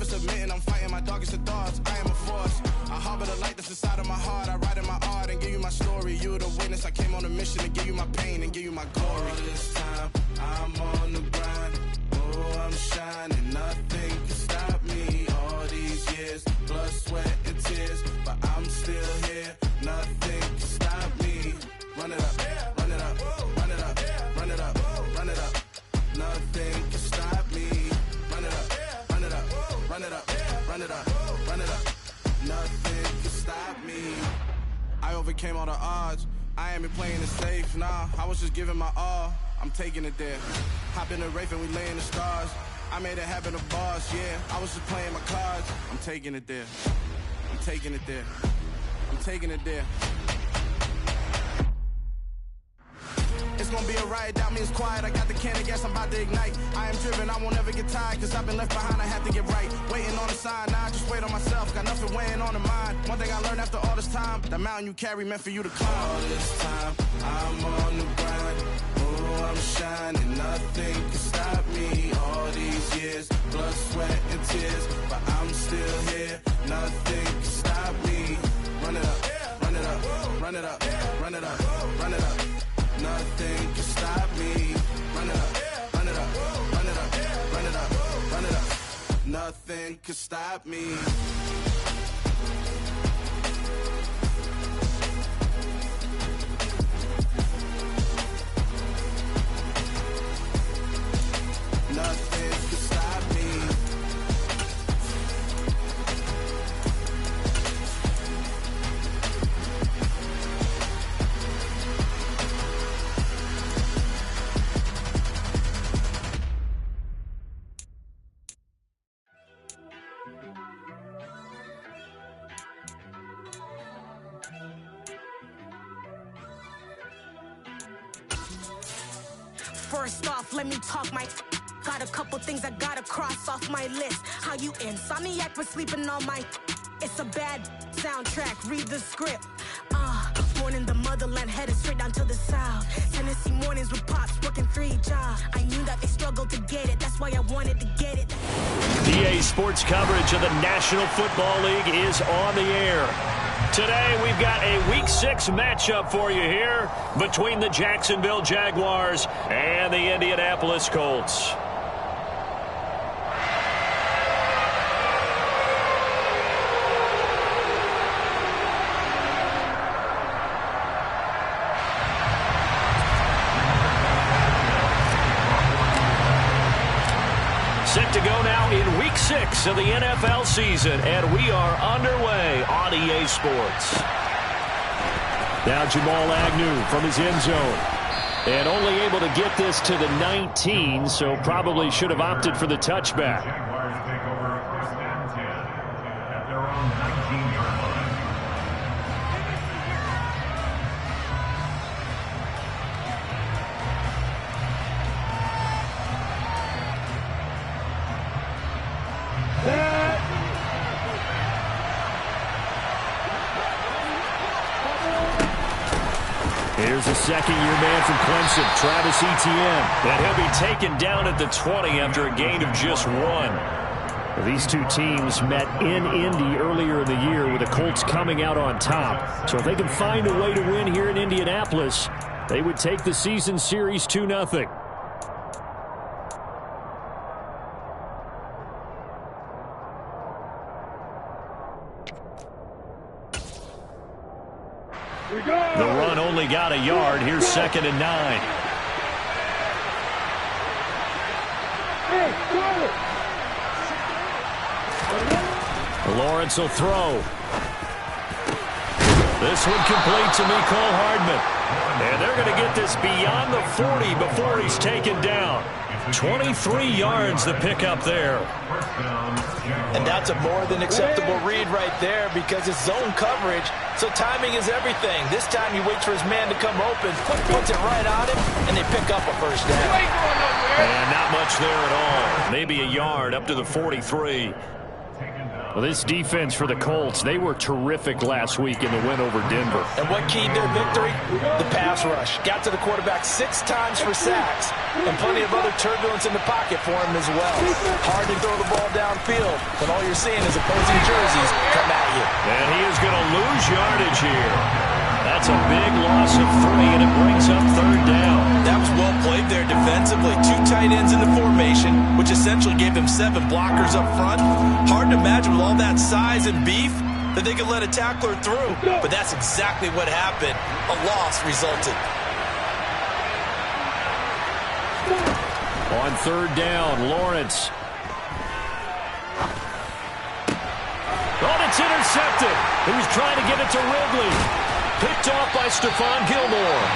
never submitting, I'm fighting my darkest of thoughts. I am a force. I harbor the light that's inside of my heart. I write in my art and give you my story. You the witness. I came on a mission to give you my pain and give you my glory. All this time, I'm on the grind. Oh, I'm shining. Nothing can stop me. All these years, blood, sweat, and tears. But I'm still here. Nothing can stop me. Run it up, run it up, run it up, run it up, run it up. Nothing can stop me. Run it up, run it up, run it up, run it up, run it up. Nothing can stop me. I overcame all the odds. I ain't been playing it safe, nah. I was just giving my all. I'm taking it there. Hop in the Wraith and we lay in the stars. I made it happen, the boss, yeah. I was just playing my cards. I'm taking it there. I'm taking it there. I'm taking it there. It's gonna be a riot, doubt me it's quiet. I got the can of gas, I'm about to ignite. I am driven, I won't ever get tired, cause I've been left behind, I have to get right. Waiting on the sign, now I just wait on myself. Got nothing weighing on the mind. One thing I learned after all this time, the mountain you carry meant for you to climb. All this time, I'm on the grind. Oh, I'm shining, nothing can stop me. All these years, blood, sweat, and tears. But I'm still here, nothing can stop me. Run it up, run it up, run it up, run it up, run it up. Nothing can stop me. Run it up, run it up, run it up, run it up, run it up. Nothing can stop me. Nothing can stop me. First off, let me talk my got a couple things I gotta cross off my list. How you insomniac for sleeping on my it's a bad soundtrack, read the script. Born in the motherland, headed straight down to the south. Tennessee mornings with pops, working 3 jobs. I knew that they struggled to get it, that's why I wanted to get it. EA Sports coverage of the National Football League is on the air. Today, we've got a Week 6 matchup for you here between the Jacksonville Jaguars and the Indianapolis Colts. Set to go now in Week 6 of the NFL season, and we are underway on EA Sports. Now Jamal Agnew from his end zone, and only able to get this to the 19, so probably should have opted for the touchback. Jaguars take over first and 10 at their own 19-yard line. Here's a second-year man from Clemson, Travis Etienne. And he'll be taken down at the 20 after a gain of just 1. These two teams met in Indy earlier in the year with the Colts coming out on top. So if they can find a way to win here in Indianapolis, they would take the season series 2-0. The run only got a yard. Here's 2nd and 9. Lawrence will throw. This one complete to Mecole Hardman. And they're going to get this beyond the 40 before he's taken down. 23 yards the pickup there. And that's a more than acceptable read right there because it's zone coverage, so timing is everything. This time he waits for his man to come open, puts it right on him, and they pick up a first down. And not much there at all. Maybe a yard up to the 43. Taken down Well, this defense for the Colts, they were terrific last week in the win over Denver. And what keyed their victory? The pass rush. Got to the quarterback 6 times for sacks, and plenty of other turbulence in the pocket for him as well. Hard to throw the ball downfield when all you're seeing is opposing jerseys come at you. And he is going to lose yardage here. That's a big loss of 3, and it brings up 3rd down. That was well played there defensively. 2 tight ends in the formation, which essentially gave them 7 blockers up front. Hard to imagine with all that size and beef that they could let a tackler through. But that's exactly what happened. A loss resulted. On 3rd down, Lawrence. Oh, it's intercepted. He was trying to get it to Ridley. Picked off by Stephon Gilmore.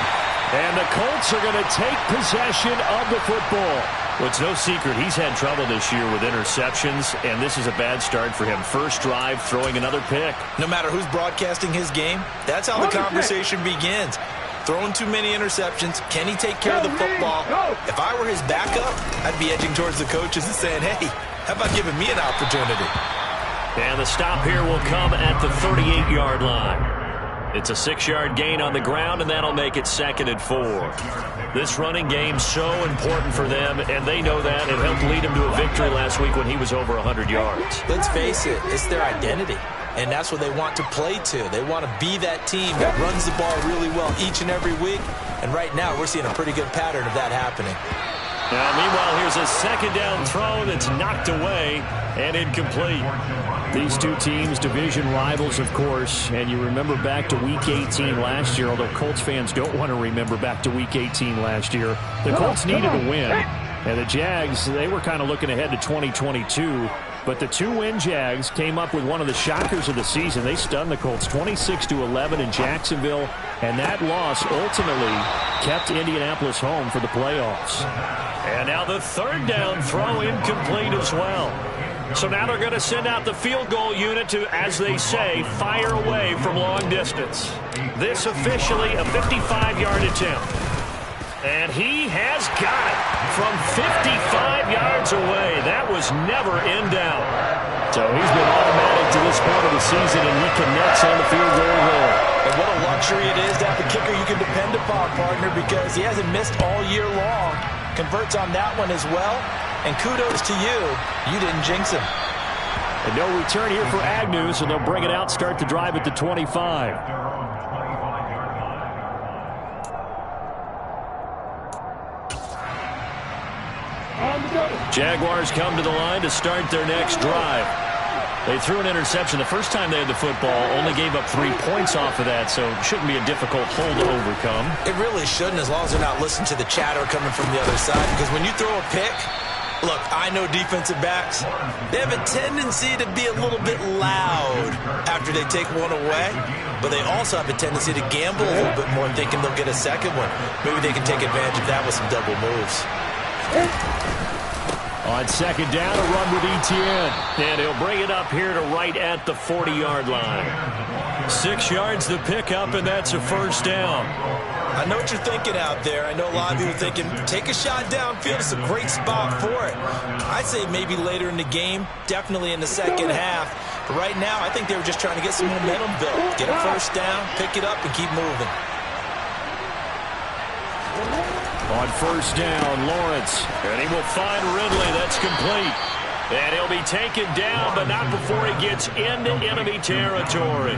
And the Colts are going to take possession of the football. Well, it's no secret he's had trouble this year with interceptions, and this is a bad start for him. First drive, throwing another pick. No matter who's broadcasting his game, that's how the conversation begins. Throwing too many interceptions. Can he take care of the football? If I were his backup, I'd be edging towards the coaches and saying, hey, how about giving me an opportunity? And the stop here will come at the 38-yard line. It's a 6-yard gain on the ground, and that'll make it 2nd and 4. This running game's so important for them, and they know that. It helped lead him to a victory last week when he was over 100 yards. Let's face it, it's their identity, and that's what they want to play to. They want to be that team that runs the ball really well each and every week, and right now we're seeing a pretty good pattern of that happening. Now, meanwhile, here's a 2nd down throw that's knocked away and incomplete. These two teams, division rivals, of course, and you remember back to Week 18 last year, although Colts fans don't want to remember back to Week 18 last year. The Colts needed a win, and the Jags, they were kind of looking ahead to 2022, but the 2-win Jags came up with one of the shockers of the season. They stunned the Colts 26-11 in Jacksonville, and that loss ultimately kept Indianapolis home for the playoffs. And now the 3rd down throw incomplete as well. So now they're going to send out the field goal unit to, as they say, fire away from long distance. This officially a 55-yard attempt. And he has got it from 55 yards away. That was never in doubt. So he's been automatic to this point of the season, and he connects on the field goal there. And what a luxury it is to have a kicker you can depend upon, partner, because he hasn't missed all year long. Converts on that one as well. And kudos to you. You didn't jinx him. And no return here for Agnew, so they'll bring it out, start the drive at the 25. Jaguars come to the line to start their next drive. They threw an interception the first time they had the football, only gave up 3 points off of that, so it shouldn't be a difficult hole to overcome. It really shouldn't, as long as they're not listening to the chatter coming from the other side, because when you throw a pick, look, I know defensive backs, they have a tendency to be a little bit loud after they take one away, but they also have a tendency to gamble a little bit more, thinking they'll get a second one. Maybe they can take advantage of that with some double moves. On 2nd down, a run with Etienne. And he'll bring it up here to right at the 40-yard line. 6 yards the pickup, and that's a 1st down. I know what you're thinking out there. I know a lot of you are thinking, take a shot downfield. It's a great spot for it. I'd say maybe later in the game, definitely in the second half. But right now, I think they were just trying to get some momentum built. Get a 1st down, pick it up, and keep moving. On 1st down, Lawrence. And he will find Ridley. That's complete. And he'll be taken down, but not before he gets into enemy territory.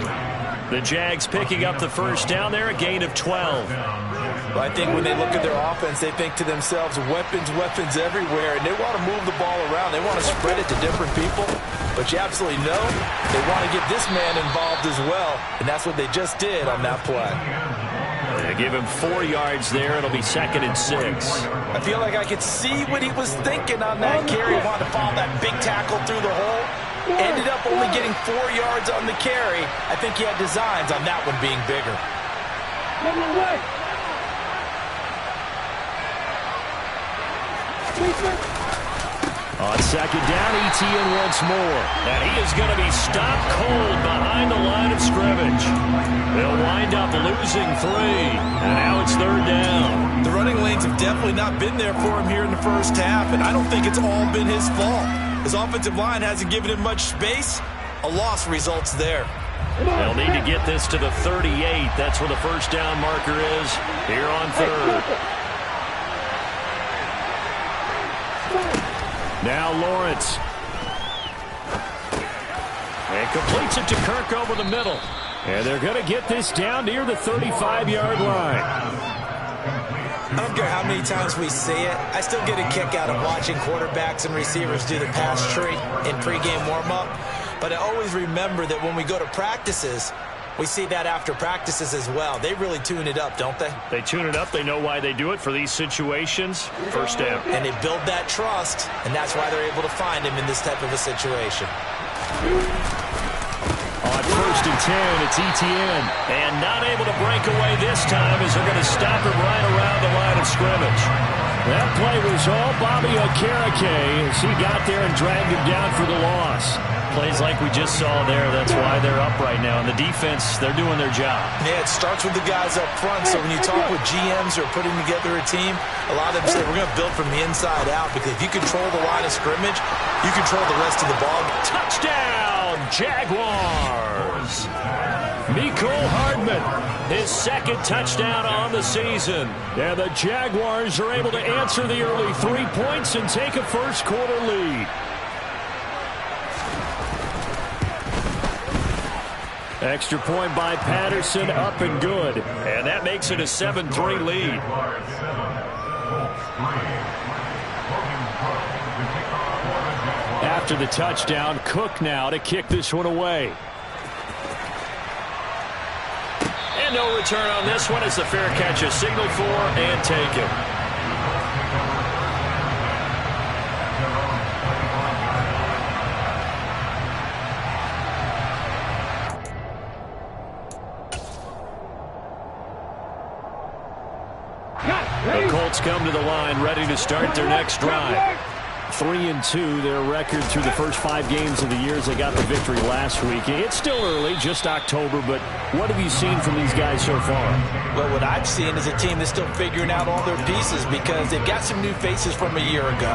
The Jags picking up the 1st down there, a gain of 12. Well, I think when they look at their offense, they think to themselves, weapons, weapons everywhere, and they want to move the ball around. They want to spread it to different people, but you absolutely know they want to get this man involved as well, and that's what they just did on that play. They give him 4 yards there. It'll be 2nd and 6. I feel like I could see what he was thinking on that carry. He wanted to follow that big tackle through the hole. Ended up only getting 4 yards on the carry. I think he had designs on that one being bigger. On 2nd down, Etienne once more. And he is going to be stopped cold behind the line of scrimmage. They'll wind up losing 3. And now it's 3rd down. The running lanes have definitely not been there for him here in the first half, and I don't think it's all been his fault. His offensive line hasn't given him much space, A loss results there. They'll need to get this to the 38. That's where the first down marker is here on third. Now Lawrence. And completes it to Kirk over the middle. And they're going to get this down near the 35-yard line. I don't care how many times we see it. I still get a kick out of watching quarterbacks and receivers do the pass tree in pregame warm-up. But I always remember that when we go to practices, we see that after practices as well. They really tune it up, don't they? They tune it up. They know why they do it for these situations. First down. And they build that trust, and that's why they're able to find him in this type of a situation. On first and 10, it's Etienne. And not able to break away this time as they're going to stop him right around the line of scrimmage. That play was all Bobby Okereke as he got there and dragged him down for the loss. Plays like we just saw there. That's why they're up right now. And the defense, they're doing their job. Yeah, it starts with the guys up front. So when you talk with GMs who are putting together a team, a lot of them say we're going to build from the inside out, because if you control the line of scrimmage, you control the rest of the ball. Touchdown, Jaguars! Mecole Hardman, his second touchdown on the season. And the Jaguars are able to answer the early 3 points and take a first-quarter lead. Extra point by Patterson, up and good. And that makes it a 7-3 lead. After the touchdown, Cook now to kick this one away. And no return on this one as the fair catch is signaled for and taken. The Colts come to the line, ready to start their next drive. 3-2, their record through the first 5 games of the year as they got the victory last week. It's still early, just October, but what have you seen from these guys so far? Well, what I've seen is a team that's still figuring out all their pieces, because they've got some new faces from a year ago,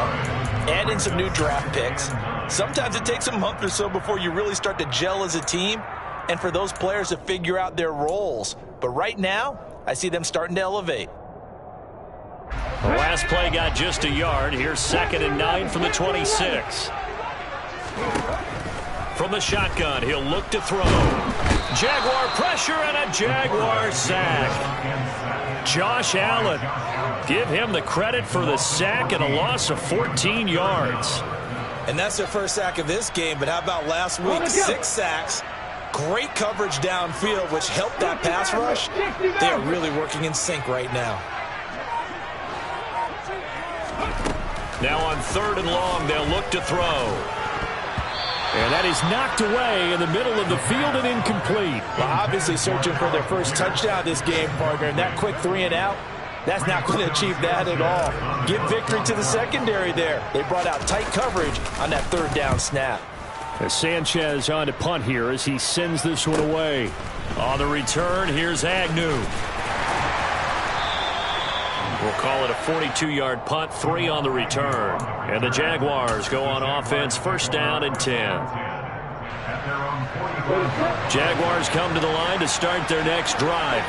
add in some new draft picks. Sometimes it takes a month or so before you really start to gel as a team, and for those players to figure out their roles. But right now, I see them starting to elevate. The last play got just a yard. Here's 2nd and 9 from the 26. From the shotgun, he'll look to throw. Jaguar pressure and a Jaguar sack. Josh Allen, give him the credit for the sack and a loss of 14 yards. And that's their first sack of this game, but how about last week? 6 sacks. Great coverage downfield, which helped that pass rush. They are really working in sync right now. Now on 3rd and long, they'll look to throw. And that is knocked away in the middle of the field and incomplete. Well, obviously searching for their first touchdown this game, partner. And that quick 3 and out, that's not going to achieve that at all. Give victory to the secondary there. They brought out tight coverage on that 3rd down snap. As Sanchez on to punt here as he sends this one away. On the return, here's Agnew. We'll call it a 42-yard punt, 3 on the return. And the Jaguars go on offense, 1st down and 10. Jaguars come to the line to start their next drive.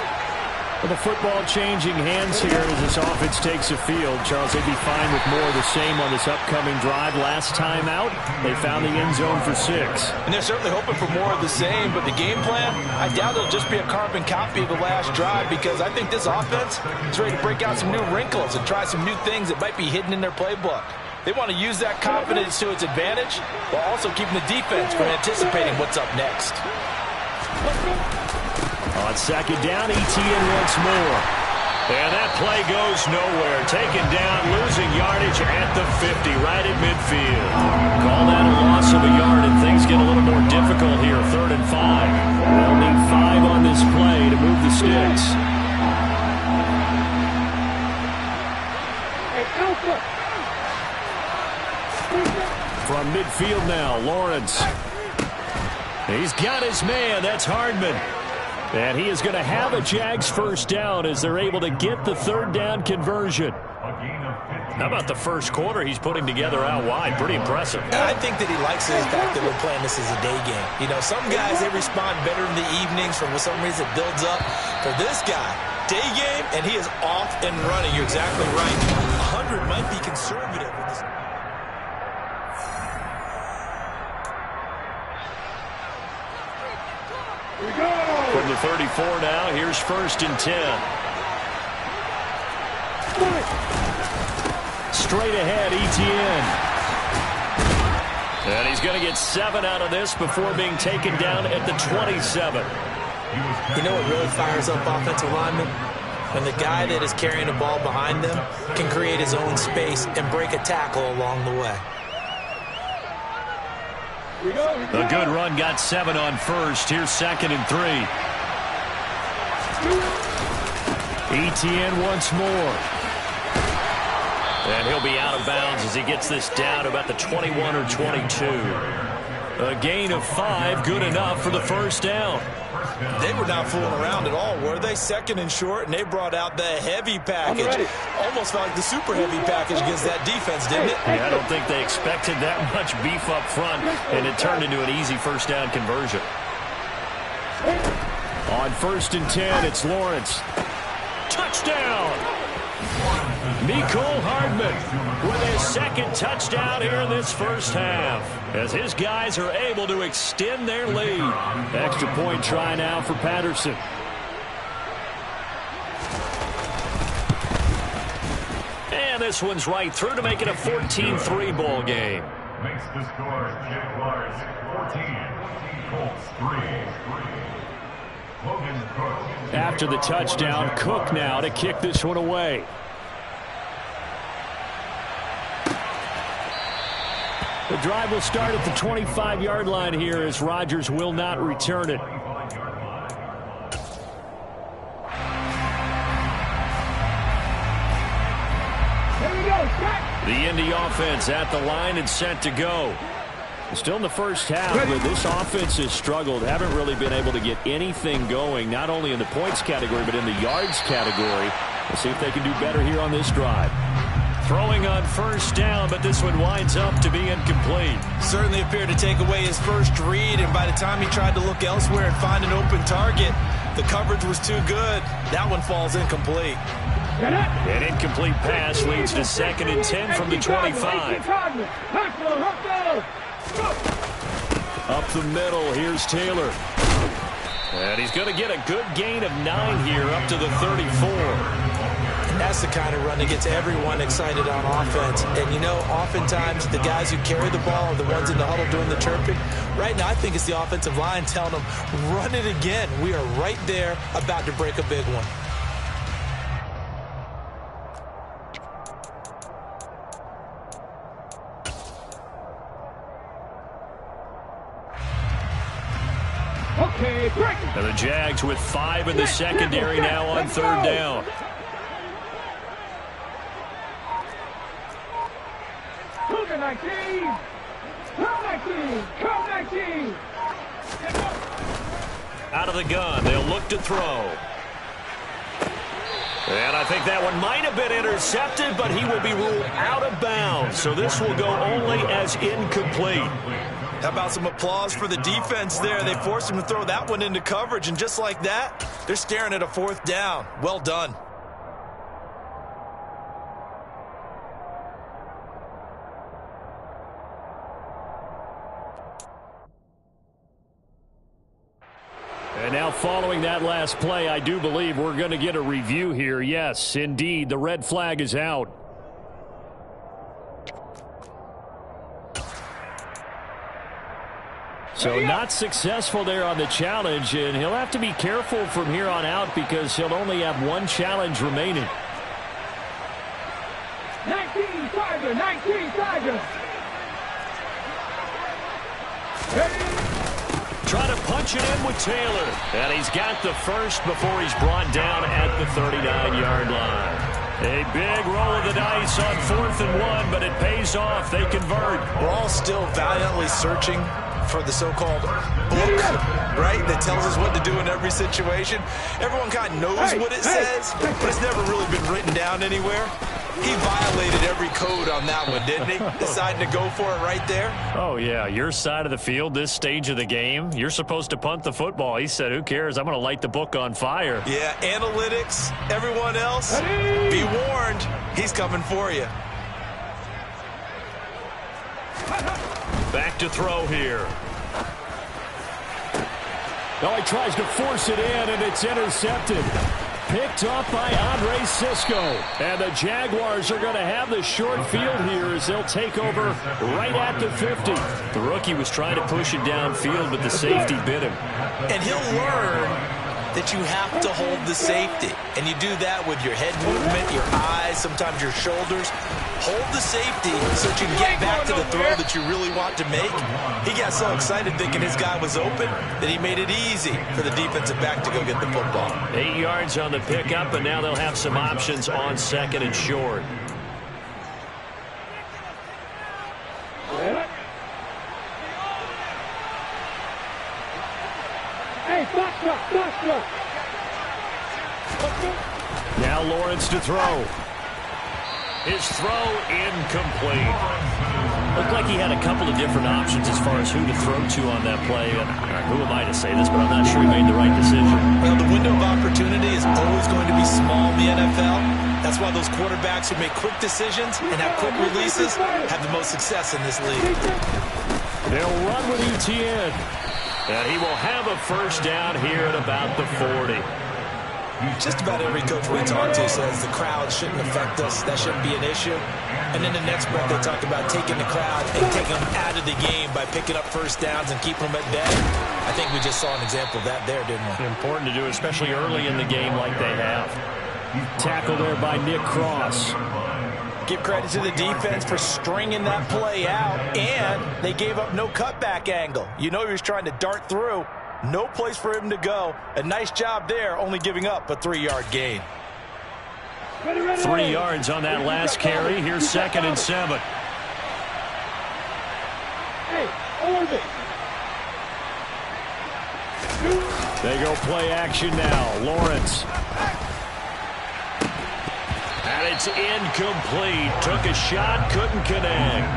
With the football changing hands here as this offense takes the field. Charles, they'd be fine with more of the same on this upcoming drive. Last time out, they found the end zone for 6. And they're certainly hoping for more of the same, but the game plan, I doubt it'll just be a carbon copy of the last drive, because I think this offense is ready to break out some new wrinkles and try some new things that might be hidden in their playbook. They want to use that confidence to its advantage while also keeping the defense from anticipating what's up next. On 2nd down, Etienne once more. And that play goes nowhere. Taken down, losing yardage at the 50, right at midfield. Call that a loss of a yard, and things get a little more difficult here. 3rd and 5. They'll need 5 on this play to move the sticks. From midfield now, Lawrence. He's got his man. That's Hardman. And he is going to have a Jags 1st down as they're able to get the 3rd down conversion. A gain of 15. How about the first quarter he's putting together out wide? Pretty impressive. I think that he likes the fact that we're playing this as a day game. You know, some guys, they respond better in the evenings. For some reason, it builds up. For this guy, day game, and he is off and running. You're exactly right. 100 might be conservative. From the 34 now, here's 1st and 10. Straight ahead, Etienne. And he's going to get 7 out of this before being taken down at the 27. You know what really fires up offensive linemen? When the guy that is carrying the ball behind them can create his own space and break a tackle along the way. A good run got 7 on 1st. Here's 2nd and 3. Etienne once more. And he'll be out of bounds as he gets this down to about the 21 or 22. A gain of 5, good enough for the first down. They were not fooling around at all, were they? 2nd and short, and they brought out the heavy package. Almost felt like the super heavy package against that defense, didn't it? Yeah, I don't think they expected that much beef up front, and it turned into an easy first down conversion. On 1st and 10, it's Lawrence. Touchdown! Mecole Hardman with his 2nd touchdown here in this first half, as his guys are able to extend their lead. Extra point try now for Patterson. And this one's right through to make it a 14-3 ball game. Makes the score Jaguars 14, Colts 3. Logan Cook. After the touchdown, Cook now to kick this one away. The drive will start at the 25-yard line here as Rodgers will not return it. The Indy offense at the line and set to go. Still in the first half, but this offense has struggled. Haven't really been able to get anything going, not only in the points category, but in the yards category. We'll see if they can do better here on this drive. Throwing on first down, but this one winds up to be incomplete. Certainly appeared to take away his first read, and by the time he tried to look elsewhere and find an open target, the coverage was too good. That one falls incomplete. An incomplete pass leads to 2nd and 10 from the 25. Up the middle, here's Taylor. And he's going to get a good gain of 9 here up to the 34. That's the kind of run that gets everyone excited on offense. And, you know, oftentimes the guys who carry the ball are the ones in the huddle doing the chirping. Right now, I think it's the offensive line telling them, run it again. We are right there about to break a big one. And the Jags with 5 in the secondary now on 3rd down. Out of the gun, they'll look to throw. And I think that one might have been intercepted, but he will be ruled out of bounds. So this will go only as incomplete. How about some applause for the defense there? They forced him to throw that one into coverage, and just like that, they're staring at a 4th down. Well done. And now following that last play, I do believe we're going to get a review here. Yes, indeed, the red flag is out. So not successful there on the challenge, and he'll have to be careful from here on out because he'll only have 1 challenge remaining. 19 Tiger. Try to punch it in with Taylor. And he's got the first before he's brought down at the 39-yard line. A big roll of the dice on 4th and 1, but it pays off. They convert. We're all still valiantly searching for the so-called book, right, that tells us what to do in every situation. Everyone kind of knows what it says, but it's never really been written down anywhere. He violated every code on that one, didn't he? Deciding to go for it right there. Oh, yeah, your side of the field, this stage of the game, you're supposed to punt the football. He said, who cares? I'm going to light the book on fire. Yeah, analytics, everyone else, be warned. He's coming for you. Back to throw here. Oh, he tries to force it in, and it's intercepted. Picked up by Andre Sisco. And the Jaguars are going to have the short field here as they'll take over right at the 50. The rookie was trying to push it downfield, but the safety bit him. And he'll learn that you have to hold the safety. And you do that with your head movement, your eyes, sometimes your shoulders. Hold the safety so that you can get back to the throw that you really want to make. He got so excited thinking his guy was open that he made it easy for the defensive back to go get the football. 8 yards on the pickup, and now they'll have some options on second and short. Now Lawrence to throw. His throw incomplete. Looked like he had a couple of different options as far as who to throw to on that play. And who am I to say this, but I'm not sure he made the right decision. Well, the window of opportunity is always going to be small in the NFL. That's why those quarterbacks who make quick decisions and have quick releases have the most success in this league. They'll run with Etienne. And he will have a first down here at about the 40. Just about every coach we talk to says the crowd shouldn't affect us. That shouldn't be an issue. And then the next breath they talk about taking the crowd and taking them out of the game by picking up first downs and keeping them at bay. I think we just saw an example of that there, didn't we? Important to do, especially early in the game like they have. Tackle there by Nick Cross. Give credit to the defense for stringing that play out, and they gave up no cutback angle. You know he was trying to dart through. No place for him to go. A nice job there, only giving up a 3-yard gain. 3 yards on that last carry. Here's 2nd and 7. They go play action now. Lawrence. And it's incomplete. Took a shot, couldn't connect.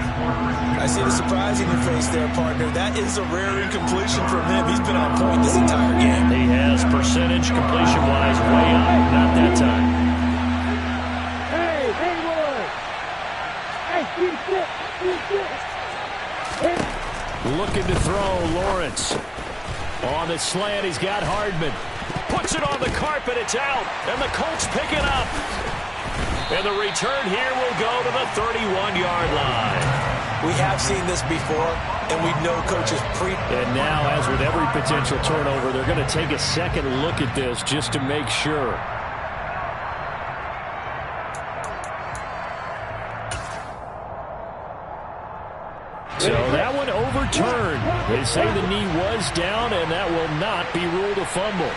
I see the surprise in your face there, partner. That is a rare incompletion from him. He's been on point this entire game. He has percentage completion-wise way up. Not that time. Looking to throw, Lawrence. On the slant, he's got Hardman. Puts it on the carpet, it's out. And the Colts pick it up. And the return here will go to the 31-yard line. We have seen this before, and we know coaches And now, as with every potential turnover, they're going to take a second look at this just to make sure. So that one overturned. They say the knee was down, and that will not be ruled a fumble.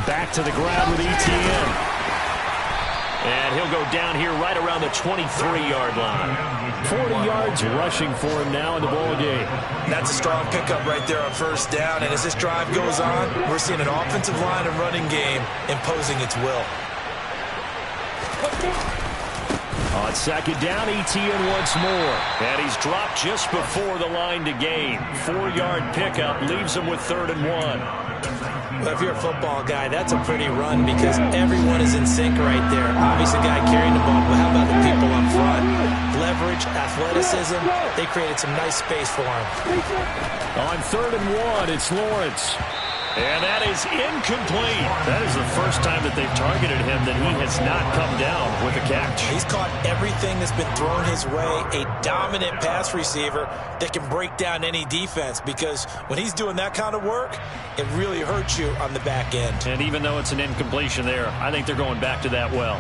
Back to the ground with Etienne. And he'll go down here right around the 23-yard line. 40 yards rushing for him now in the ball game. That's a strong pickup right there on first down. And as this drive goes on, we're seeing an offensive line and running game imposing its will. On second down, Etienne once more. And he's dropped just before the line to gain. 4-yard pickup leaves him with 3rd and 1. Well, if you're a football guy, that's a pretty run because everyone is in sync right there. Obviously, the guy carrying the ball, but how about the people up front? Leverage, athleticism, they created some nice space for him. On 3rd and 1, it's Lawrence. And that is incomplete. That is the first time that they've targeted him that he has not come down with a catch. He's caught everything that's been thrown his way. A dominant pass receiver that can break down any defense because when he's doing that kind of work, it really hurts you on the back end. And even though it's an incompletion there, I think they're going back to that well.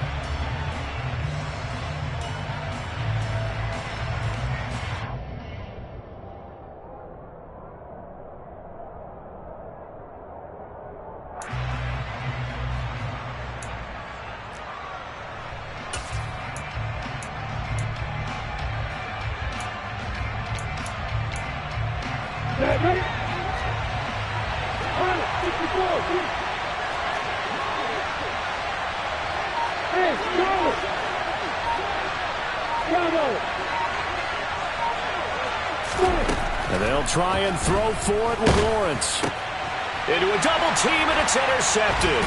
They'll try and throw for it with Lawrence. Into a double team, and it's intercepted.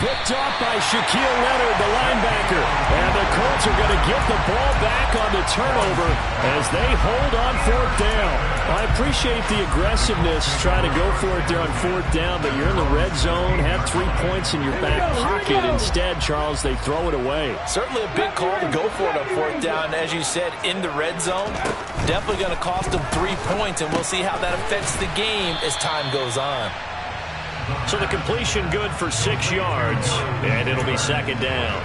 Picked off by Shaquille Leonard, the linebacker. And the Colts are going to get the ball back on the turnover as they hold on 4th down. I appreciate the aggressiveness trying to go for it there on 4th down, but you're in the red zone, have 3 points in your back pocket. Instead, Charles, they throw it away. Certainly a big call to go for it on 4th down. As you said, in the red zone, definitely going to cost them 3 points, and we'll see how that affects the game as time goes on. So the completion good for 6 yards, and it'll be 2nd down.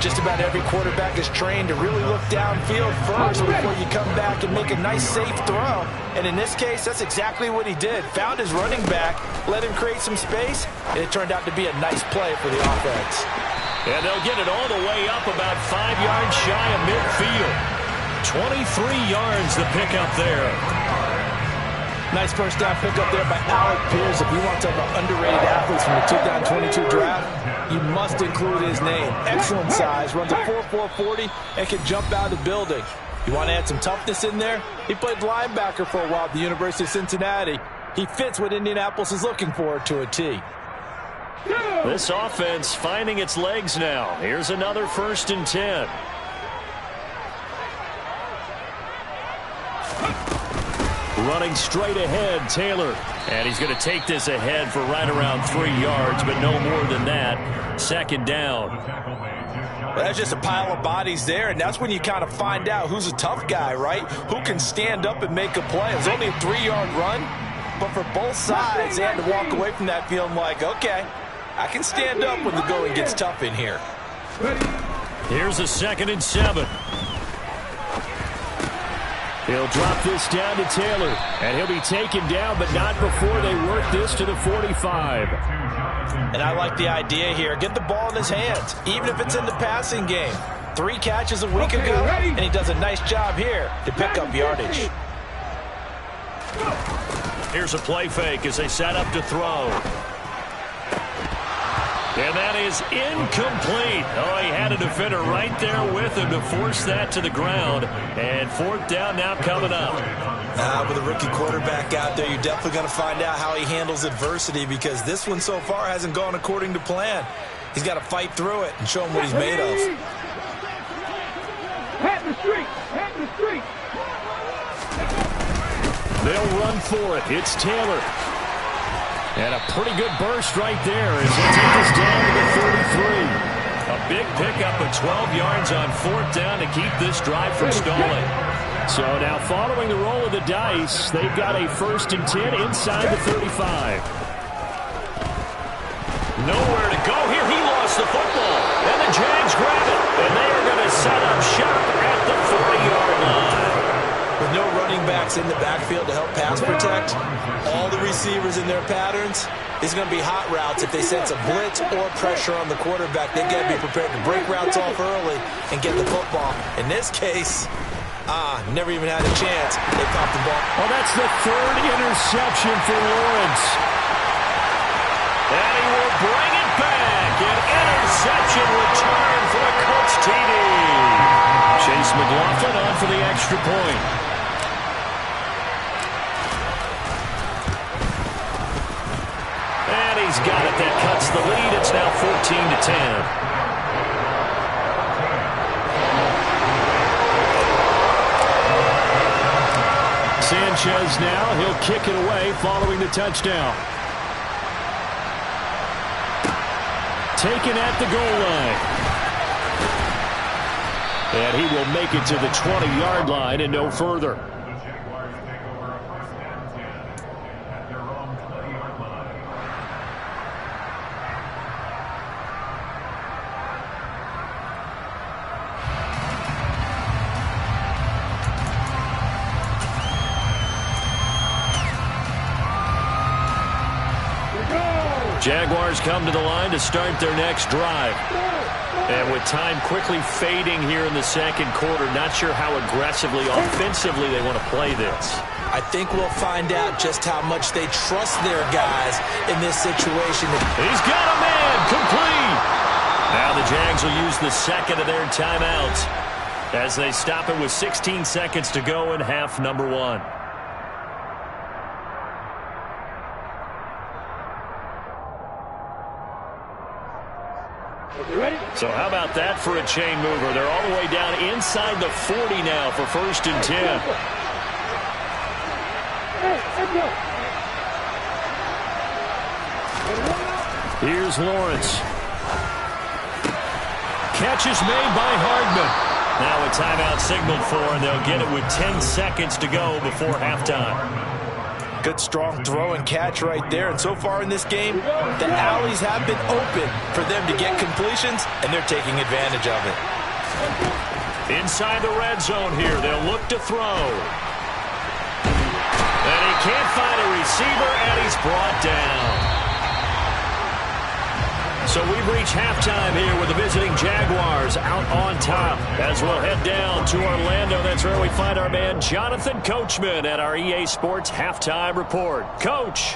Just about every quarterback is trained to really look downfield first before you come back and make a nice, safe throw. And in this case, that's exactly what he did. Found his running back, let him create some space, and it turned out to be a nice play for the offense. And they'll get it all the way up about 5 yards shy of midfield. 23 yards the pickup there. Nice first down pickup there by Alec Pierce. If you want to talk about underrated athletes from the 2022 draft, you must include his name. Excellent size, runs a 4.4 40, and can jump out of the building. You want to add some toughness in there? He played linebacker for a while at the University of Cincinnati. He fits what Indianapolis is looking for to a T. This offense finding its legs now. Here's another 1st and 10. Running straight ahead, Taylor. And he's going to take this ahead for right around 3 yards, but no more than that. 2nd down. Well, that's just a pile of bodies there, and that's when you kind of find out who's a tough guy, right? Who can stand up and make a play. It was only a 3-yard run, but for both sides, they had to walk away from that feeling like, okay, I can stand up when the going gets tough in here. Here's a 2nd and 7. He'll drop this down to Taylor, and he'll be taken down, but not before they work this to the 45. And I like the idea here. Get the ball in his hands, even if it's in the passing game. 3 catches a week ago, and he does a nice job here to pick up yardage. Here's a play fake as they set up to throw. And that is incomplete. Oh, he had a defender right there with him to force that to the ground. And 4th down now coming up. With a rookie quarterback out there, you're definitely going to find out how he handles adversity, because this one so far hasn't gone according to plan. He's got to fight through it and show him what he's made of. Head the street. Head the street. They'll run for it. It's Taylor. And a pretty good burst right there as they take us down to the 33. A big pickup of 12 yards on 4th down to keep this drive from stalling. So now following the roll of the dice, they've got a 1st and 10 inside the 35. Nowhere to go here. He lost the football. And the Jags grab it. And they are going to set up shop at the 40-yard line. With no running backs in the backfield to help pass protect, all the receivers in their patterns, it's going to be hot routes. If they sense a blitz or pressure on the quarterback, they've got to be prepared to break routes off early and get the football. In this case, never even had a chance. They popped the ball. Well, that's the 3rd interception for Lawrence. And he will bring it back. An interception return for a Colts TD. Chase McLaughlin on for the extra point. And he's got it. That cuts the lead. It's now 14-10. Sanchez now. He'll kick it away following the touchdown. Taken at the goal line. And he will make it to the 20-yard line and no further. Jaguars come to the line to start their next drive. And with time quickly fading here in the 2nd quarter, not sure how aggressively, offensively they want to play this. I think we'll find out just how much they trust their guys in this situation. He's got a man, complete. Now the Jags will use the 2nd of their timeouts as they stop it with 16 seconds to go in half number 1. So how about that for a chain mover? They're all the way down inside the 40 now for 1st and 10. Here's Lawrence. Catch is made by Hardman. Now a timeout signaled for, and they'll get it with 10 seconds to go before halftime. Good, strong throw and catch right there. And so far in this game, the alleys have been open for them to get completions, and they're taking advantage of it. Inside the red zone here, they'll look to throw. And he can't find a receiver, and he's brought down. So we've reached halftime here with the visiting Jaguars out on top. As we'll head down to Orlando, that's where we find our man Jonathan Coachman at our EA Sports Halftime Report. Coach.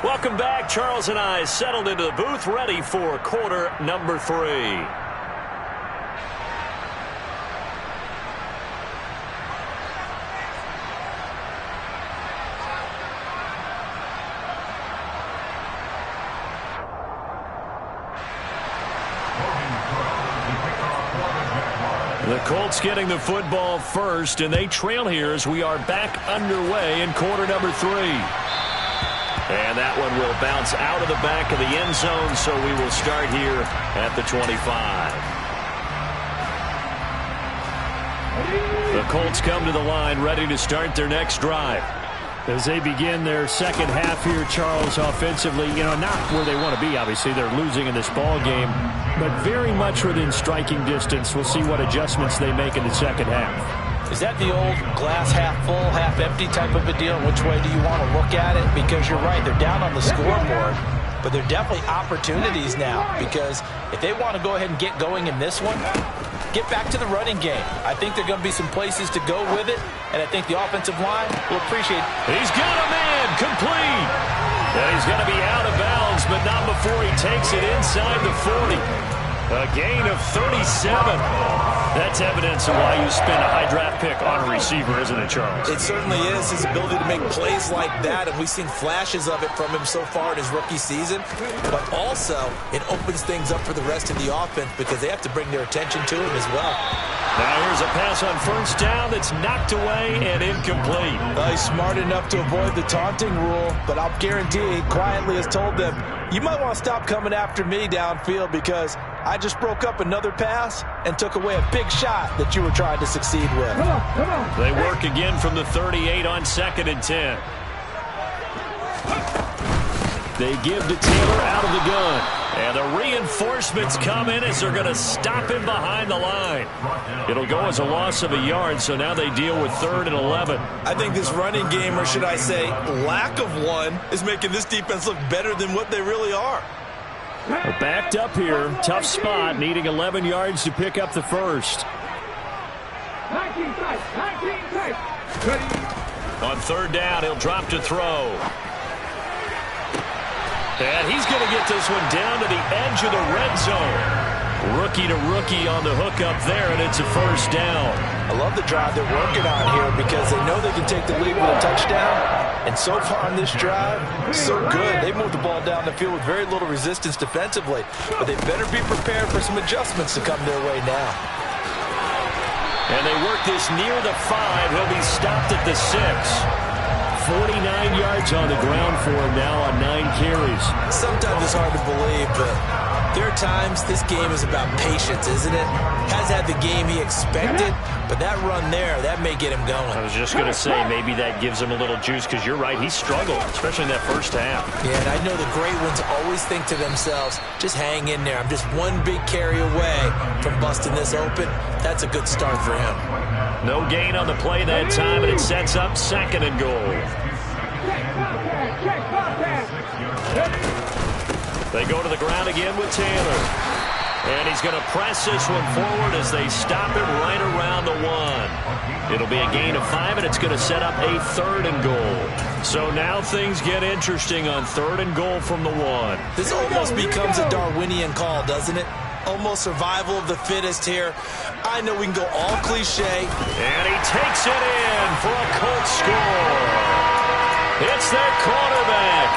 Welcome back. Charles and I settled into the booth, ready for quarter number 3. The Colts getting the football first, and they trail here as we are back underway in quarter number 3. And that one will bounce out of the back of the end zone, so we will start here at the 25. The Colts come to the line, ready to start their next drive. As they begin their second half here, Charles, offensively, not where they want to be, obviously. They're losing in this ball game, but very much within striking distance. We'll see what adjustments they make in the second half. Is that the old glass half full, half empty type of a deal? Which way do you want to look at it? Because you're right, they're down on the scoreboard, but they're definitely opportunities now, because if they want to go ahead and get going in this one, get back to the running game. I think there are going to be some places to go with it, and I think the offensive line will appreciate it. He's got a man, complete. And he's going to be out of bounds, but not before he takes it inside the 40. A gain of 37. That's evidence of why you spend a high draft pick on a receiver, isn't it, Charles? It certainly is. His ability to make plays like that, and we've seen flashes of it from him so far in his rookie season. But also, it opens things up for the rest of the offense because they have to bring their attention to him as well. Now here's a pass on first down that's knocked away and incomplete. He's smart enough to avoid the taunting rule, but I'll guarantee he quietly has told them, you might want to stop coming after me downfield because I just broke up another pass and took away a big shot that you were trying to succeed with. Come on. They work again from the 38 on 2nd and 10. They give to Taylor out of the gun. And the reinforcements come in as they're going to stop him behind the line. It'll go as a loss of a yard, so now they deal with 3rd and 11. I think this running game, or should I say lack of one, is making this defense look better than what they really are. They're backed up here. Tough spot, needing 11 yards to pick up the first. 19 tight. On 3rd down, he'll drop to throw. And he's going to get this one down to the edge of the red zone. Rookie to rookie on the hook up there, and it's a first down. I love the drive they're working on here because they know they can take the lead with a touchdown. And so far on this drive, so good. They moved the ball down the field with very little resistance defensively. But they better be prepared for some adjustments to come their way now. And they work this near the 5. He'll be stopped at the 6. 49 yards on the ground for him now on 9 carries. Sometimes it's hard to believe, but there are times this game is about patience, isn't it? Has had the game he expected, but that run there, that may get him going. I was just going to say, maybe that gives him a little juice, because you're right, he struggled, especially in that first half. Yeah, and I know the great ones always think to themselves, just hang in there. I'm just one big carry away from busting this open. That's a good start for him. No gain on the play that time, and it sets up 2nd and goal. They go to the ground again with Taylor. And he's going to press this one forward as they stop it right around the 1. It'll be a gain of 5, and it's going to set up a 3rd and goal. So now things get interesting on 3rd and goal from the 1. This almost becomes a Darwinian call, doesn't it? Almost survival of the fittest here. I know we can go all cliche. And he takes it in for a Colts score. It's their quarterback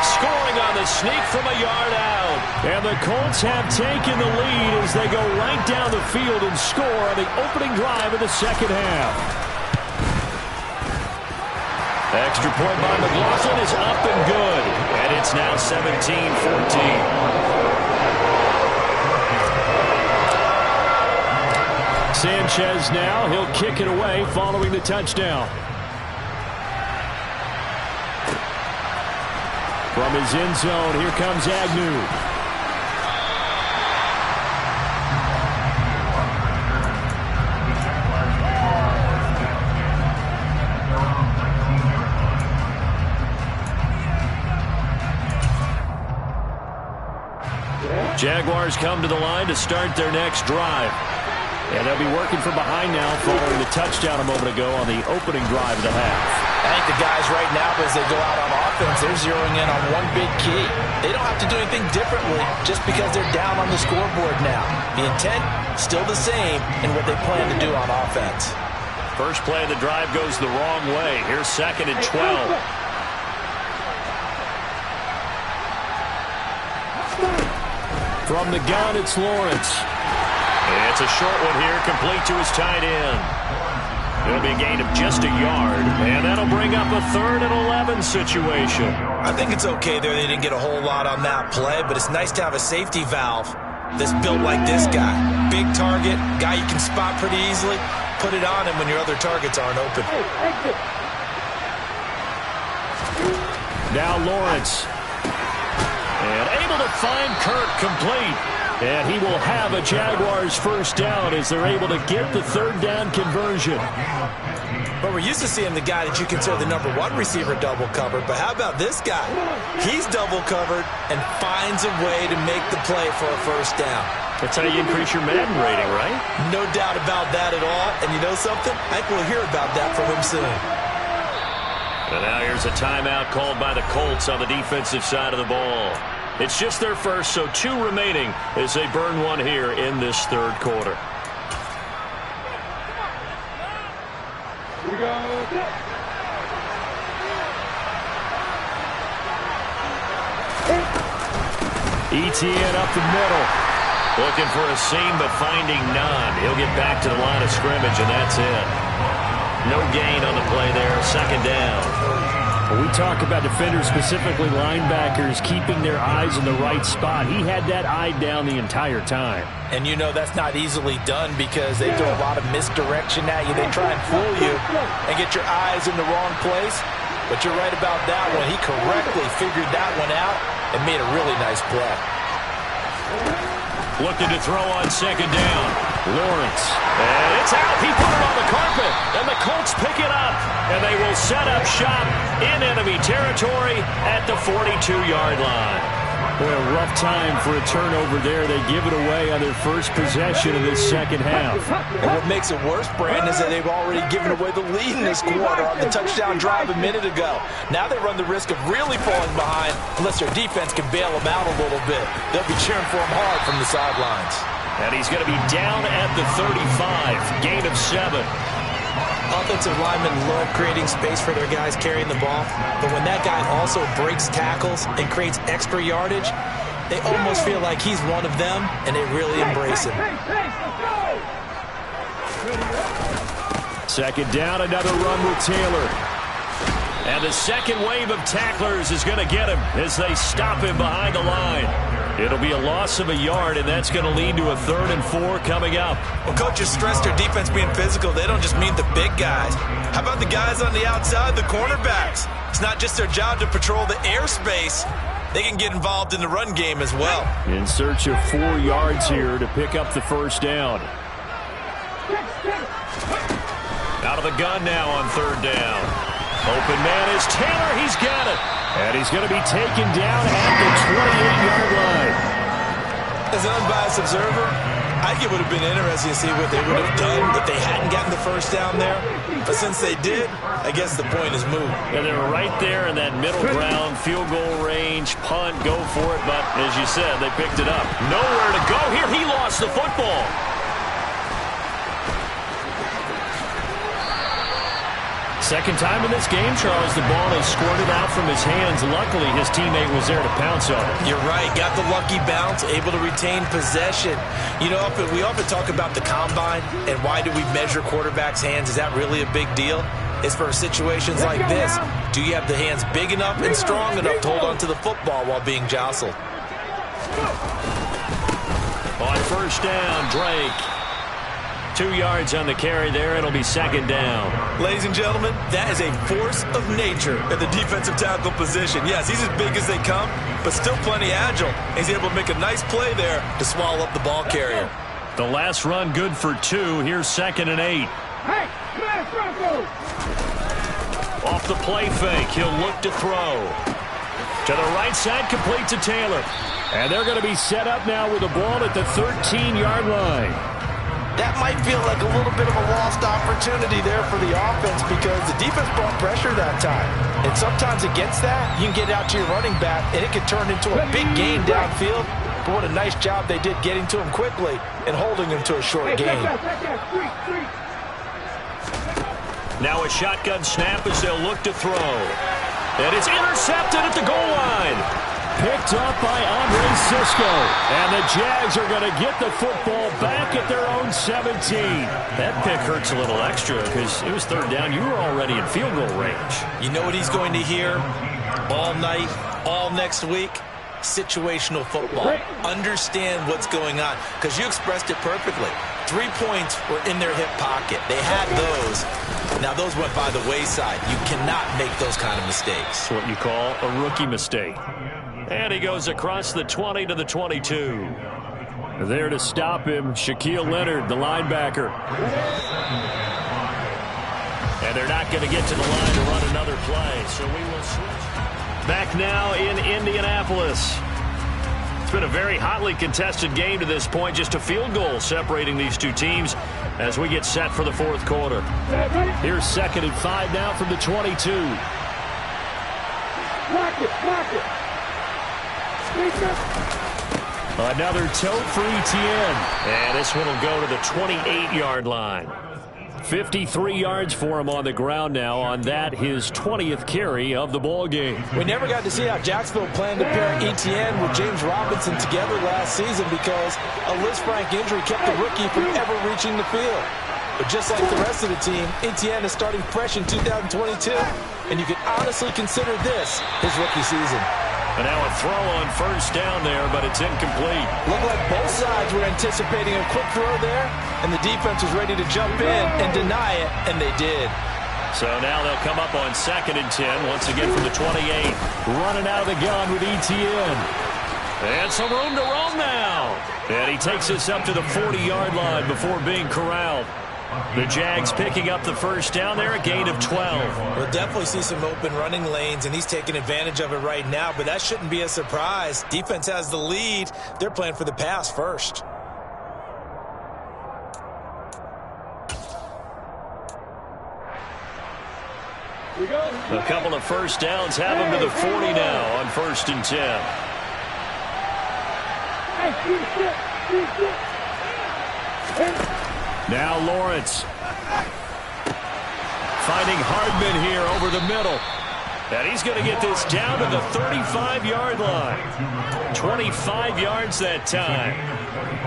scoring on the sneak from a yard out. And the Colts have taken the lead as they go right down the field and score on the opening drive of the second half. Extra point by McLaughlin is up and good. And it's now 17-14. Sanchez now, he'll kick it away following the touchdown. From his end zone, here comes Agnew. Jaguars come to the line to start their next drive. And they'll be working from behind now following the touchdown a moment ago on the opening drive of the half. I think the guys right now, as they go out on offense, they're zeroing in on one big key. They don't have to do anything differently just because they're down on the scoreboard now. The intent, still the same in what they plan to do on offense. First play of the drive goes the wrong way. Here's 2nd and 12. From the gun, it's Lawrence. It's a short one here, complete to his tight end. It'll be a gain of just a yard, and that'll bring up a 3rd and 11 situation. I think it's okay there. They didn't get a whole lot on that play, but it's nice to have a safety valve that's built like this guy. Big target, guy you can spot pretty easily. Put it on him when your other targets aren't open. Now Lawrence. And able to find Kirk complete. And he will have a Jaguars first down as they're able to get the 3rd down conversion. But we're used to seeing the guy that you consider the #1 receiver double covered. But how about this guy? He's double covered and finds a way to make the play for a first down. That's how you increase your Madden rating, right? No doubt about that at all. And you know something? I think we'll hear about that from him soon. And now here's a timeout called by the Colts on the defensive side of the ball. It's just their first, so 2 remaining as they burn one here in this 3rd quarter. ETN up the middle. Looking for a seam, but finding none. He'll get back to the line of scrimmage, and that's it. No gain on the play there, 2nd down. When we talk about defenders, specifically linebackers, keeping their eyes in the right spot, he had that eye down the entire time. And you know that's not easily done because they throw a lot of misdirection at you. They try and fool you and get your eyes in the wrong place. But you're right about that one. He correctly figured that one out and made a really nice play. Looking to throw on 2nd down. Lawrence. And it's out. He put it on the carpet. And the Colts pick it up. And they will set up shop in enemy territory at the 42-yard line. Boy, a rough time for a turnover there. They give it away on their first possession of this second half. And what makes it worse, Brandon, is that they've already given away the lead in this quarter on the touchdown drive a minute ago. Now they run the risk of really falling behind unless their defense can bail them out a little bit. They'll be cheering for him hard from the sidelines. And he's going to be down at the 35. Gain of 7. Offensive linemen love creating space for their guys carrying the ball, but when that guy also breaks tackles and creates extra yardage, they almost feel like he's one of them, and they really embrace him. 2nd down, another run with Taylor. And the second wave of tacklers is going to get him as they stop him behind the line. It'll be a loss of a yard, and that's going to lead to a 3rd and 4 coming up. Well, coaches stress their defense being physical. They don't just mean the big guys. How about the guys on the outside, the cornerbacks? It's not just their job to patrol the airspace. They can get involved in the run game as well. In search of 4 yards here to pick up the first down. Out of the gun now on 3rd down. Open man is Taylor. He's got it. And he's going to be taken down at the 28-yard line. As an unbiased observer, I think it would have been interesting to see what they would have done if they hadn't gotten the first down there. But since they did, I guess the point is moot. Yeah, they were right there in that middle ground, field goal range, punt, go for it. But as you said, they picked it up. Nowhere to go here. He lost the football. Second time in this game, Charles, the ball is squirted out from his hands. Luckily, his teammate was there to pounce on it. You're right. Got the lucky bounce, able to retain possession. You know, we often talk about the combine and why do we measure quarterbacks' hands. Is that really a big deal? It's for situations like this. Do you have the hands big enough and strong enough to hold on to the football while being jostled? On first down, Drake. 2 yards on the carry there. It'll be second down. Ladies and gentlemen, that is a force of nature at the defensive tackle position. Yes, he's as big as they come, but still plenty agile. He's able to make a nice play there to swallow up the ball carrier. The last run good for 2. Here's 2nd and 8. Hey, smash Bronco! Off the play fake, he'll look to throw. To the right side, complete to Taylor. And they're going to be set up now with the ball at the 13-yard line. That might feel like a little bit of a lost opportunity there for the offense because the defense brought pressure that time. And sometimes against that, you can get out to your running back, and it can turn into a big gain downfield. But what a nice job they did getting to him quickly and holding him to a short gain. Now a shotgun snap as they'll look to throw. And it's intercepted at the goal line. Picked up by Andre Sisco. And the Jags are going to get the football back at their own 17. That pick hurts a little extra because it was third down. You were already in field goal range. You know what he's going to hear all night, all next week? Situational football. Understand what's going on because you expressed it perfectly. 3 points were in their hip pocket. They had those. Now those went by the wayside. You cannot make those kind of mistakes. It's what you call a rookie mistake. And he goes across the 20 to the 22. There to stop him, Shaquille Leonard, the linebacker. And they're not going to get to the line to run another play, so we will switch. Back now in Indianapolis. It's been a very hotly contested game to this point. Just a field goal separating these two teams as we get set for the fourth quarter. Here's 2nd and 5 now from the 22. Block it. Another tote for Etienne. And this one will go to the 28-yard line. 53 yards for him on the ground now on that, his 20th carry of the ball game. We never got to see how Jacksonville planned to pair Etienne with James Robinson together last season because a Lisfranc injury kept the rookie from ever reaching the field. But just like the rest of the team, Etienne is starting fresh in 2022, and you can honestly consider this his rookie season. And now a throw on first down there, but it's incomplete. Looked like both sides were anticipating a quick throw there, and the defense was ready to jump in and deny it, and they did. So now they'll come up on 2nd and 10, once again from the 28. Running out of the gun with Etienne. And some room to roam now. And he takes us up to the 40-yard line before being corralled. The Jags picking up the first down there, a gain of 12. We'll definitely see some open running lanes, and he's taking advantage of it right now, but that shouldn't be a surprise. Defense has the lead. They're playing for the pass first. A couple of first downs have him to the 40 now on 1st and 10. Now Lawrence. Finding Hardman here over the middle. And he's going to get this down to the 35-yard line. 25 yards that time.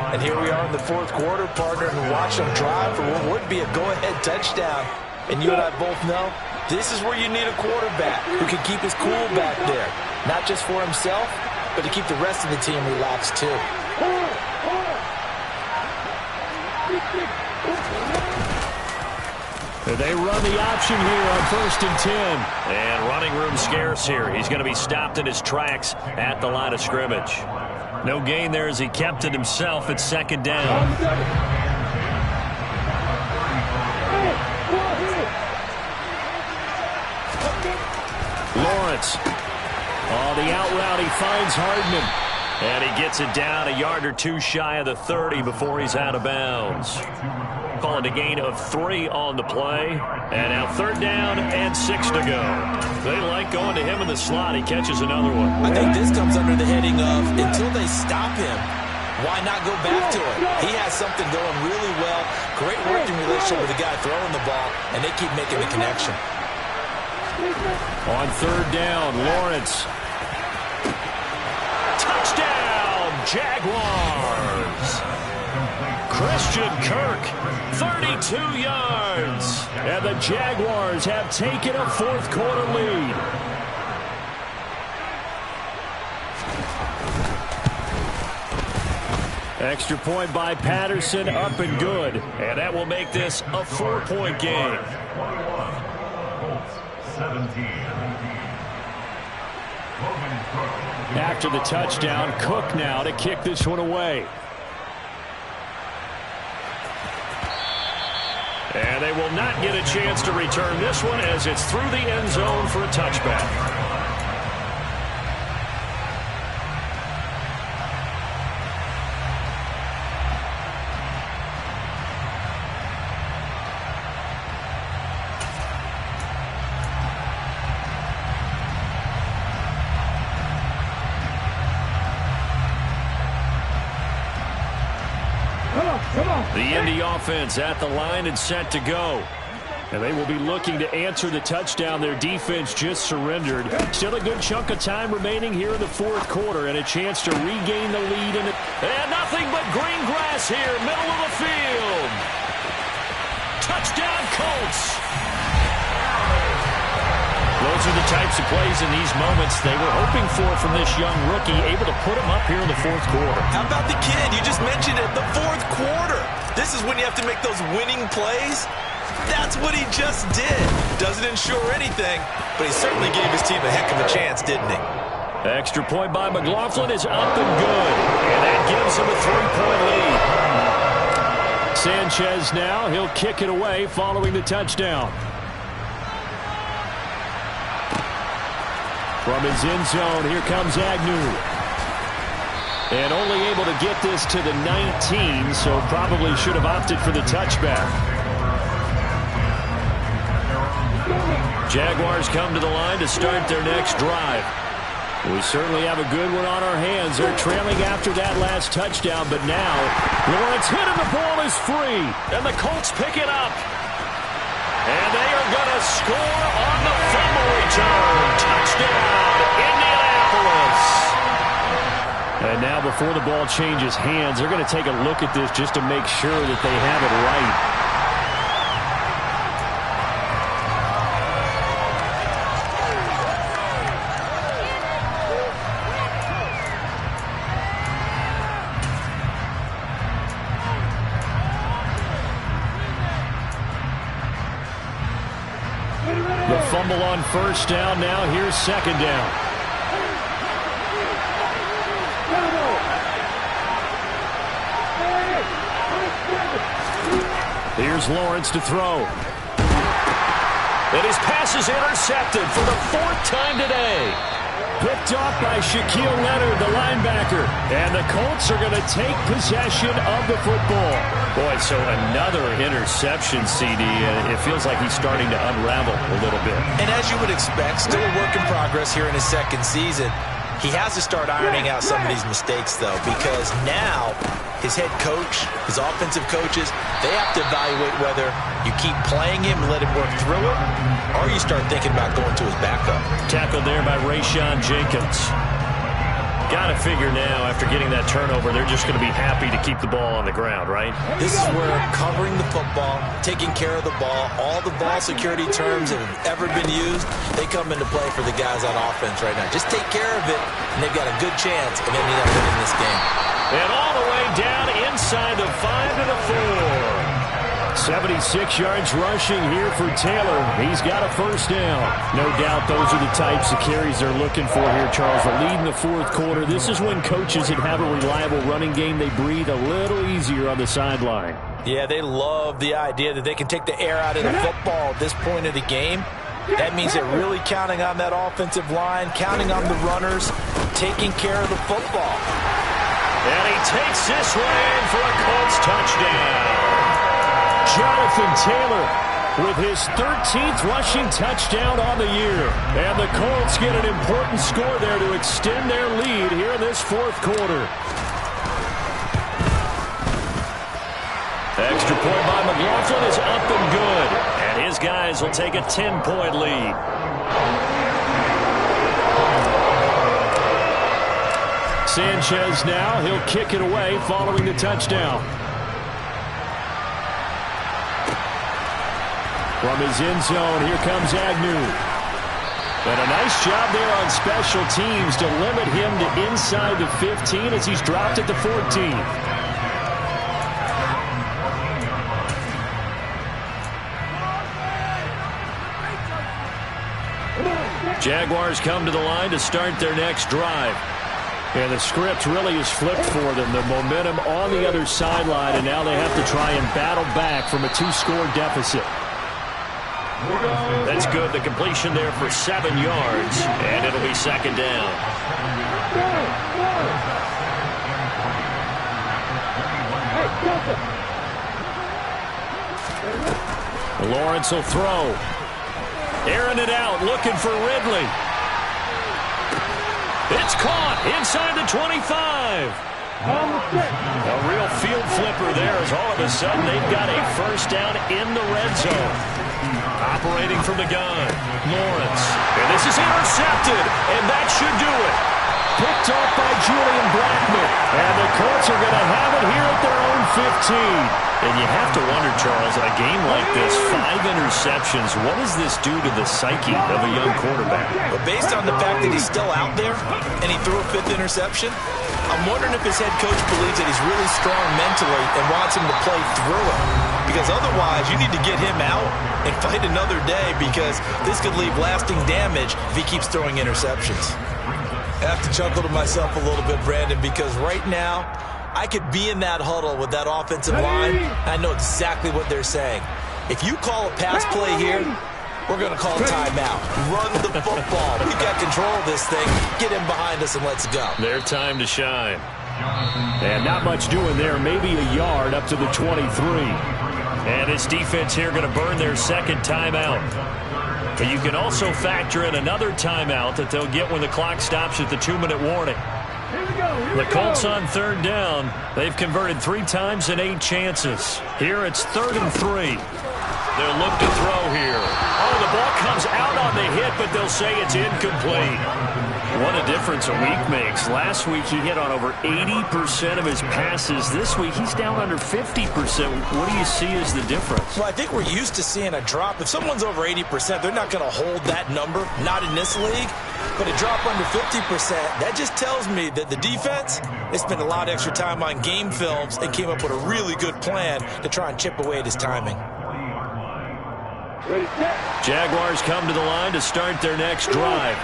And here we are in the fourth quarter, partner, and watch them drive for what would be a go-ahead touchdown. And you and I both know this is where you need a quarterback who can keep his cool back there. Not just for himself, but to keep the rest of the team relaxed too. They run the option here on 1st and 10. And running room scarce here. He's going to be stopped in his tracks at the line of scrimmage. No gain there as he kept it himself at 2nd down. Lawrence. Oh, the out route, he finds Hardman. And he gets it down a yard or two shy of the 30 before he's out of bounds. Calling a gain of 3 on the play. And now 3rd down and 6 to go. They like going to him in the slot. He catches another one. I think this comes under the heading of until they stop him, why not go back to it? He has something going really well. Great working relationship with the guy throwing the ball, and they keep making the connection. On 3rd down, Lawrence. Touchdown, Jaguars. Christian Kirk, 32 yards. And the Jaguars have taken a 4th quarter lead. Extra point by Patterson, up and good. And that will make this a 4-point game. 17. After the touchdown, Cook now to kick this one away. And they will not get a chance to return this one as it's through the end zone for a touchback. The Indy offense at the line and set to go. And they will be looking to answer the touchdown their defense just surrendered. Still a good chunk of time remaining here in the 4th quarter and a chance to regain the lead. And nothing but green grass here, middle of the field. Touchdown, Colts. Those are the types of plays in these moments they were hoping for from this young rookie, able to put him up here in the 4th quarter. How about the kid? You just mentioned it, the 4th quarter. This is when you have to make those winning plays. That's what he just did. Doesn't ensure anything, but he certainly gave his team a heck of a chance, didn't he? Extra point by McLaughlin is up and good, and that gives him a 3-point lead. Sanchez now, he'll kick it away following the touchdown. From his end zone, here comes Agnew. And only able to get this to the 19, so probably should have opted for the touchback. Jaguars come to the line to start their next drive. We certainly have a good one on our hands. They're trailing after that last touchdown, but now Lawrence hit and the ball is free. And the Colts pick it up. And they are going to score on the fumble return. Touchdown, Indianapolis. And now before the ball changes hands, they're going to take a look at this just to make sure that they have it right. The fumble on 1st down. Now here's 2nd down. Here's Lawrence to throw. And his pass is intercepted for the 4th time today. Picked off by Shaquille Leonard, the linebacker. And the Colts are going to take possession of the football. Boy, so another interception, CD. It feels like he's starting to unravel a little bit. And as you would expect, still a work in progress here in his 2nd season. He has to start ironing out some of these mistakes, though, because now his head coach, his offensive coaches, they have to evaluate whether you keep playing him and let him work through it, or you start thinking about going to his backup. Tackled there by Rayshon Jenkins. Got to figure now, after getting that turnover, they're just going to be happy to keep the ball on the ground, right? This is where covering the football, taking care of the ball, all the ball security terms that have ever been used, they come into play for the guys on offense right now. Just take care of it, and they've got a good chance of ending up winning this game. And all the way down inside the 5 to the 4. 76 yards rushing here for Taylor. He's got a 1st down. No doubt those are the types of carries they're looking for here, Charles. The lead in the 4th quarter. This is when coaches that have a reliable running game, they breathe a little easier on the sideline. Yeah, they love the idea that they can take the air out of the football at this point of the game. That means they're really counting on that offensive line, counting on the runners taking care of the football. And he takes this one in for a Colts touchdown. Jonathan Taylor with his 13th rushing touchdown on the year. And the Colts get an important score there to extend their lead here in this fourth quarter. Extra point by McLaughlin is up and good. And his guys will take a 10-point lead. Sanchez now, he'll kick it away following the touchdown. From his end zone, here comes Agnew. And a nice job there on special teams to limit him to inside the 15 as he's dropped at the 14. Jaguars come to the line to start their next drive. And the script really is flipped for them. The momentum on the other sideline, and now they have to try and battle back from a 2-score deficit. That's good. The completion there for 7 yards, and it'll be second down. Lawrence will throw. Airing it out, looking for Ridley. It's caught inside the 25. A real field flipper there as all of a sudden they've got a first down in the red zone. Operating from the gun, Lawrence. And this is intercepted, and that should do it. Picked off by Julian Blackmon. And the Colts are going to have it here at their own 15. And you have to wonder, Charles, in a game like this, 5 interceptions, what does this do to the psyche of a young quarterback? But based on the fact that he's still out there and he threw a 5th interception, I'm wondering if his head coach believes that he's really strong mentally and wants him to play through it. Because otherwise, you need to get him out and fight another day, because this could leave lasting damage if he keeps throwing interceptions. I have to chuckle to myself a little bit, Brandon, because right now, I could be in that huddle with that offensive line. I know exactly what they're saying. If you call a pass play here, we're going to call a timeout. Run the football. We've got control of this thing. Get him behind us and let's go. Their time to shine. And not much doing there. Maybe a yard up to the 23. And this defense here going to burn their second timeout. But you can also factor in another timeout that they'll get when the clock stops at the 2-minute warning. The Colts on third down. They've converted 3 times in 8 chances. Here it's 3rd and 3. They'll look to throw here. Oh, the ball comes out on the hit, but they'll say it's incomplete. What a difference a week makes. Last week he hit on over 80% of his passes. This week he's down under 50%. What do you see as the difference? Well, I think we're used to seeing a drop. If someone's over 80%, they're not going to hold that number. Not in this league. But a drop under 50%, that just tells me that the defense, they spent a lot of extra time on game films and came up with a really good plan to try and chip away at his timing. Jaguars come to the line to start their next drive.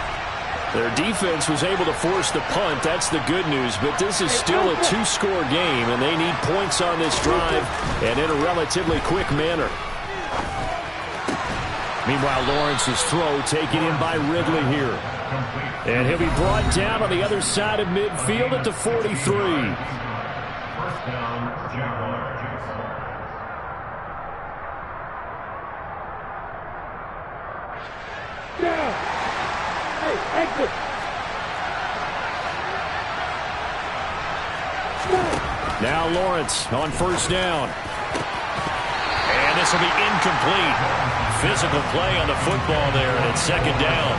Their defense was able to force the punt. That's the good news. But this is still a 2-score game, and they need points on this drive and in a relatively quick manner. Meanwhile, Lawrence's throw taken in by Ridley here. And he'll be brought down on the other side of midfield at the 43. First down, Jaguars. Down. Hey, exit. Now Lawrence on first down. And this will be incomplete. Physical play on the football there, and it's second down.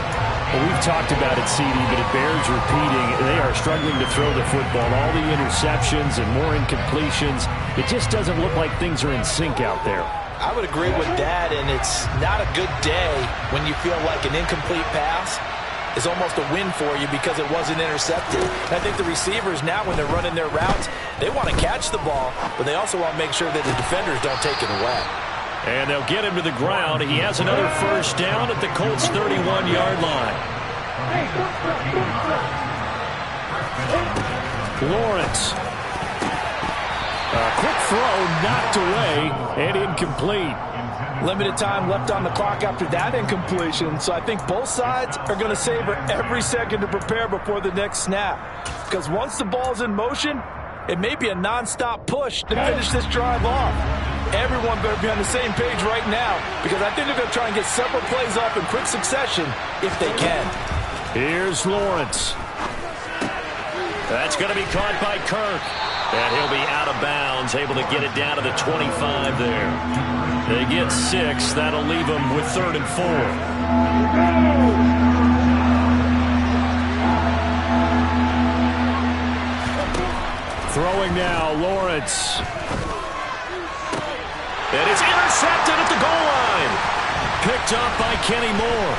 Well, we've talked about it, CD, but it bears repeating. They are struggling to throw the football. All the interceptions and more incompletions. It just doesn't look like things are in sync out there. I would agree with that, and it's not a good day when you feel like an incomplete pass is almost a win for you because it wasn't intercepted. And I think the receivers now, when they're running their routes, they want to catch the ball, but they also want to make sure that the defenders don't take it away. And they'll get him to the ground. He has another first down at the Colts' 31-yard line. Lawrence. A quick throw knocked away and incomplete. Limited time left on the clock after that incompletion, so I think both sides are going to savor every second to prepare before the next snap. Because once the ball's in motion, it may be a non-stop push to finish this drive off. Everyone better be on the same page right now, because I think they're going to try and get several plays off in quick succession if they can. Here's Lawrence. That's going to be caught by Kirk. And he'll be out of bounds, able to get it down to the 25 there. They get 6. That'll leave them with 3rd and 4. Throwing now, Lawrence. And it's intercepted at the goal line. Picked up by Kenny Moore.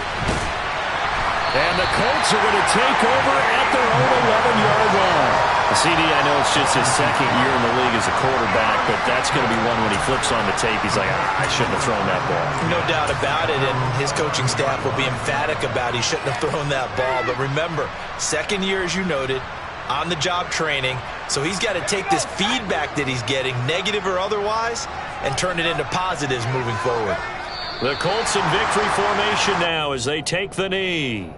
And the Colts are going to take over at their own 11-yard line. CD, I know it's just his second year in the league as a quarterback, but that's going to be one when he flips on the tape. He's like, I shouldn't have thrown that ball. No doubt about it, and his coaching staff will be emphatic about he shouldn't have thrown that ball. But remember, second year, as you noted, on-the-job training, so he's got to take this feedback that he's getting, negative or otherwise, and turn it into positives moving forward. The Colts in victory formation now as they take the knee.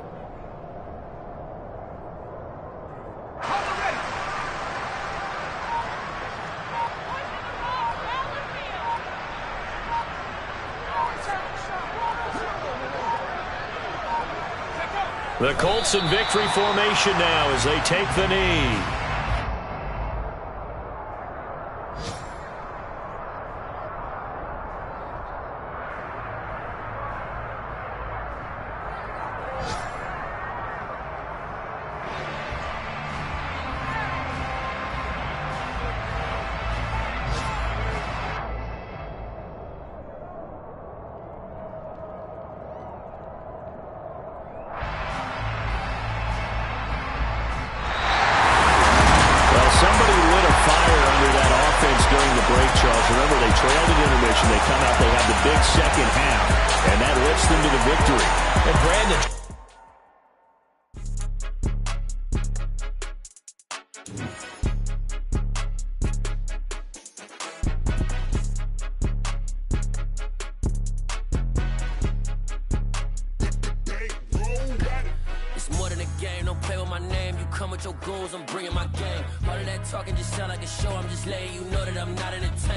The Colts in victory formation now as they take the knee. Remember, they trailed at intermission. They come out, they have the big second half, and that lifts them to the victory. And Brandon. It's more than a game, don't play with my name. You come with your goons, I'm bringing my game. All of that talking just sound like a show, I'm just letting you know that I'm not entertained.